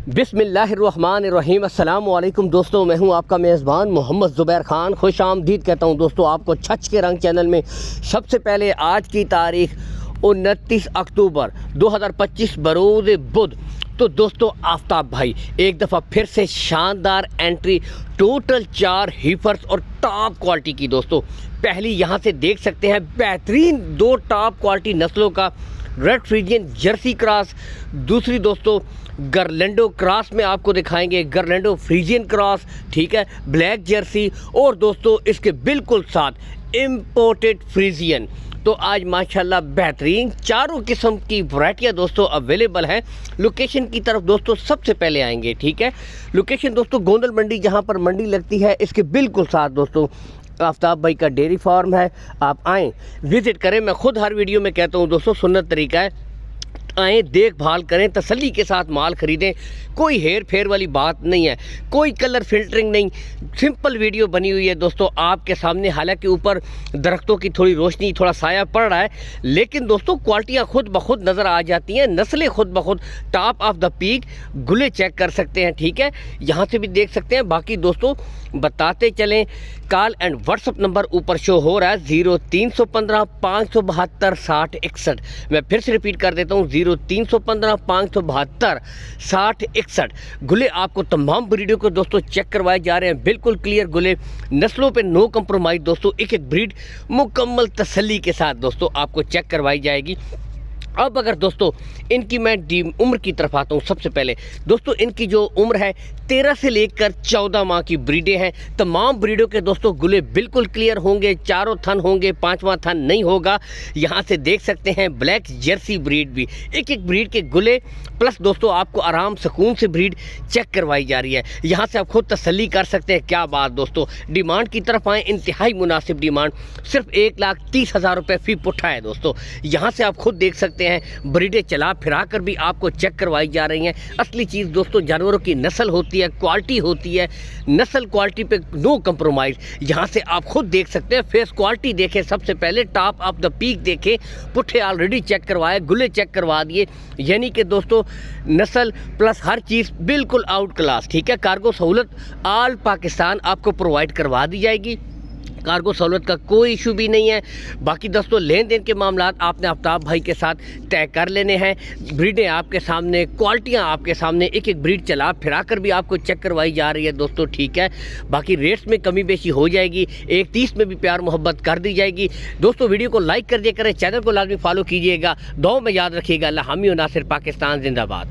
बिस्मिल्लाहिर्रहमानिर्रहीम। अस्सलाम वालेकुम दोस्तों, मैं हूं आपका मेज़बान मोहम्मद ज़ुबैर ख़ान। खुश आमदीद कहता हूं दोस्तों आपको छच के रंग चैनल में। सबसे पहले आज की तारीख़ 29 अक्टूबर 2025 बरोज़ बुध। तो दोस्तों आफ्ताब भाई एक दफ़ा फिर से शानदार एंट्री, टोटल 4 हीफर्स और टॉप क्वालिटी की। दोस्तों पहली यहाँ से देख सकते हैं बेहतरीन 2 टॉप क्वालिटी नस्लों का रेड फ्रीजियन जर्सी क्रॉस। दूसरी दोस्तों गर्लैंडो क्रॉस में आपको दिखाएंगे गर्लैंडो फ्रीजियन क्रॉस, ठीक है, ब्लैक जर्सी। और दोस्तों इसके बिल्कुल साथ इम्पोर्टेड फ्रीजियन। तो आज माशाल्लाह बेहतरीन चारों किस्म की वैरायटियाँ दोस्तों अवेलेबल हैं। लोकेशन की तरफ दोस्तों सबसे पहले आएंगे, ठीक है। लोकेशन दोस्तों गोंदल मंडी, जहाँ पर मंडी लगती है, इसके बिल्कुल साथ दोस्तों आफ्ताब भाई का डेयरी फार्म है। आप आएँ, विज़िट करें। मैं खुद हर वीडियो में कहता हूँ दोस्तों सुन्नत तरीका है, आएँ, देखभाल करें, तसल्ली के साथ माल ख़रीदें। कोई हेर फेर वाली बात नहीं है, कोई कलर फिल्टरिंग नहीं, सिंपल वीडियो बनी हुई है दोस्तों आपके सामने। हालांकि ऊपर दरख्तों की थोड़ी रोशनी, थोड़ा साया पड़ रहा है, लेकिन दोस्तों क्वालिटियाँ खुद ब खुद नज़र आ जाती हैं, नस्लें खुद ब खुद। टॉप ऑफ द पीक गुले चेक कर सकते हैं, ठीक है, यहाँ से भी देख सकते हैं। बाकी दोस्तों बताते चलें, कॉल एंड व्हाट्सअप नंबर ऊपर शो हो रहा है 0315 572 6061। मैं फिर से रिपीट कर देता हूँ 0315 572 6061। गुले आपको तमाम ब्रीडों को दोस्तों चेक करवाए जा रहे हैं, बिल्कुल क्लियर गुले, नस्लों पे नो कंप्रोमाइज़ दोस्तों। एक एक ब्रीड मुकम्मल तसल्ली के साथ दोस्तों आपको चेक करवाई जाएगी। अब अगर दोस्तों इनकी मैं उम्र की तरफ आता हूँ, सबसे पहले दोस्तों इनकी जो उम्र है 13 से लेकर 14 माह की ब्रीडें हैं। तमाम ब्रीडों के दोस्तों गुले बिल्कुल क्लियर होंगे, चारों थन होंगे, 5वां थन नहीं होगा। यहाँ से देख सकते हैं ब्लैक जर्सी ब्रीड भी, एक एक ब्रीड के गुले प्लस दोस्तों आपको आराम सुकून से ब्रीड चेक करवाई जा रही है। यहाँ से आप खुद तसल्ली कर सकते हैं। क्या बात दोस्तों, डिमांड की तरफ आएँ, इंतहाई मुनासिब डिमांड, सिर्फ 1,30,000 रुपये फ़ी पुट्ठा है दोस्तों। यहाँ से आप खुद देख सकते हैं ब्रीडें चला फिरा कर भी आपको चेक करवाई जा रही हैं। असली चीज़ दोस्तों जानवरों की नस्ल होती है, क्वालिटी होती है, नस्ल क्वालिटी पे नो कंप्रोमाइज़। यहाँ से आप खुद देख सकते हैं, फेस क्वालिटी देखें, सबसे पहले टॉप ऑफ द पीक देखें, पुट्ठे ऑलरेडी चेक करवाए, गुले चेक करवा दिए। यानी कि दोस्तों नस्ल प्लस हर चीज़ बिल्कुल आउट क्लास, ठीक है। कार्गो सहूलत ऑल पाकिस्तान आपको प्रोवाइड करवा दी जाएगी, कार्गो सहूलत का कोई इशू भी नहीं है। बाकी दोस्तों लेन देन के मामला आपने आफ्ताब भाई के साथ तय कर लेने हैं। ब्रीडें आपके सामने, क्वालिटियाँ आपके सामने, एक एक ब्रीड चला फिरा कर भी आपको चेक करवाई जा रही है दोस्तों, ठीक है। बाकी रेट्स में कमी बेशी हो जाएगी, 1,30 में भी प्यार मोहब्बत कर दी जाएगी। दोस्तों वीडियो को लाइक कर दिया करें, चैनल को लाजमी फॉलो कीजिएगा, दुआ में याद रखिएगा। अल्लाह हामी और नासिर पाकिस्तान जिंदाबाद।